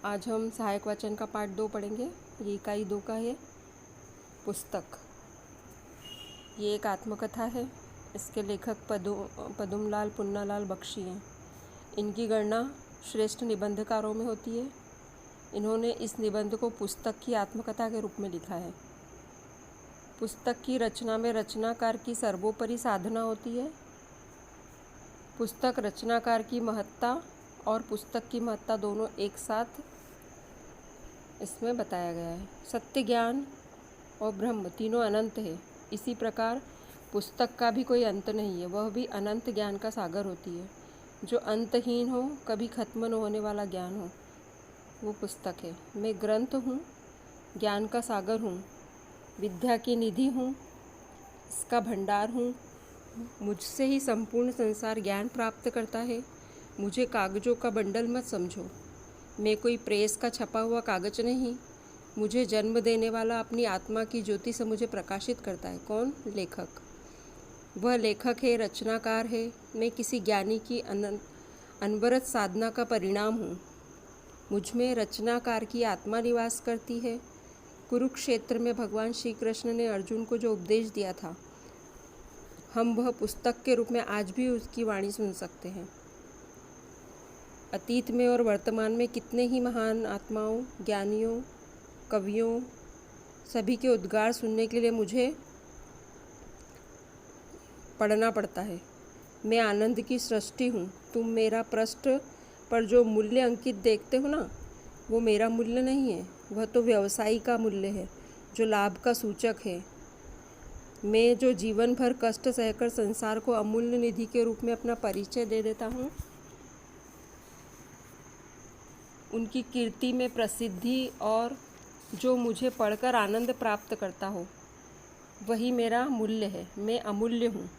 आज हम सहायक वाचन का पाठ 2 पढ़ेंगे। ये इकाई 2 का है। पुस्तक। ये एक आत्मकथा है। इसके लेखक पदुमलाल पुन्नालाल बख्शी हैं। इनकी गणना श्रेष्ठ निबंधकारों में होती है। इन्होंने इस निबंध को पुस्तक की आत्मकथा के रूप में लिखा है। पुस्तक की रचना में रचनाकार की सर्वोपरि साधना होती है। पुस्तक रचनाकार की महत्ता और पुस्तक की महत्ता दोनों एक साथ इसमें बताया गया है। सत्य, ज्ञान और ब्रह्म तीनों अनंत है। इसी प्रकार पुस्तक का भी कोई अंत नहीं है, वह भी अनंत ज्ञान का सागर होती है। जो अंतहीन हो, कभी खत्म न होने वाला ज्ञान हो, वो पुस्तक है। मैं ग्रंथ हूँ, ज्ञान का सागर हूँ, विद्या की निधि हूँ, इसका भंडार हूँ। मुझसे ही संपूर्ण संसार ज्ञान प्राप्त करता है। मुझे कागजों का बंडल मत समझो। मैं कोई प्रेस का छपा हुआ कागज नहीं। मुझे जन्म देने वाला अपनी आत्मा की ज्योति से मुझे प्रकाशित करता है। कौन? लेखक। वह लेखक है, रचनाकार है। मैं किसी ज्ञानी की अनवरत साधना का परिणाम हूँ। मुझ में रचनाकार की आत्मा निवास करती है। कुरुक्षेत्र में भगवान श्री कृष्ण ने अर्जुन को जो उपदेश दिया था, हम वह पुस्तक के रूप में आज भी उसकी वाणी सुन सकते हैं। अतीत में और वर्तमान में कितने ही महान आत्माओं, ज्ञानियों, कवियों, सभी के उद्गार सुनने के लिए मुझे पढ़ना पड़ता है। मैं आनंद की सृष्टि हूँ। तुम मेरा पृष्ठ पर जो मूल्य अंकित देखते हो ना, वो मेरा मूल्य नहीं है। वह तो व्यवसायी का मूल्य है, जो लाभ का सूचक है। मैं जो जीवन भर कष्ट सहकर संसार को अमूल्य निधि के रूप में अपना परिचय दे देता हूँ, उनकी कीर्ति में प्रसिद्धि, और जो मुझे पढ़कर आनंद प्राप्त करता हो, वही मेरा मूल्य है। मैं अमूल्य हूँ।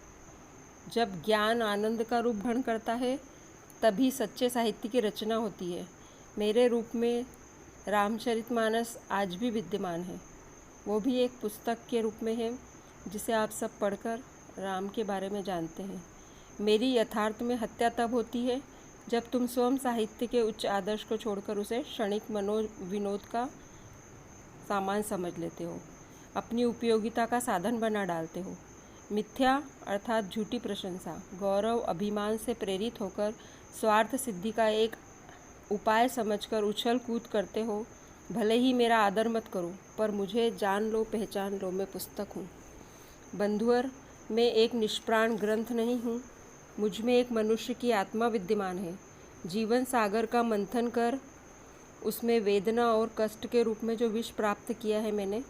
जब ज्ञान आनंद का रूप धारण करता है, तभी सच्चे साहित्य की रचना होती है। मेरे रूप में रामचरितमानस आज भी विद्यमान है। वो भी एक पुस्तक के रूप में है, जिसे आप सब पढ़कर राम के बारे में जानते हैं। मेरी यथार्थ में हत्या तब होती है जब तुम स्वयं साहित्य के उच्च आदर्श को छोड़कर उसे क्षणिक मनोविनोद का सामान समझ लेते हो, अपनी उपयोगिता का साधन बना डालते हो। मिथ्या अर्थात झूठी प्रशंसा, गौरव, अभिमान से प्रेरित होकर स्वार्थ सिद्धि का एक उपाय समझकर उछल कूद करते हो। भले ही मेरा आदर मत करो, पर मुझे जान लो, पहचान लो, मैं पुस्तक हूँ। बंधुअर, मैं एक निष्प्राण ग्रंथ नहीं हूँ। मुझ में एक मनुष्य की आत्मा विद्यमान है। जीवन सागर का मंथन कर उसमें वेदना और कष्ट के रूप में जो विष प्राप्त किया है मैंने,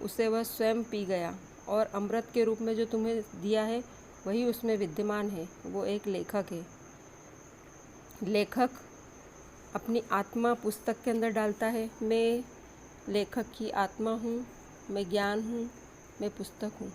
उसे वह स्वयं पी गया, और अमृत के रूप में जो तुम्हें दिया है, वही उसमें विद्यमान है। वो एक लेखक है। लेखक अपनी आत्मा पुस्तक के अंदर डालता है। मैं लेखक की आत्मा हूँ, मैं ज्ञान हूँ, मैं पुस्तक हूँ।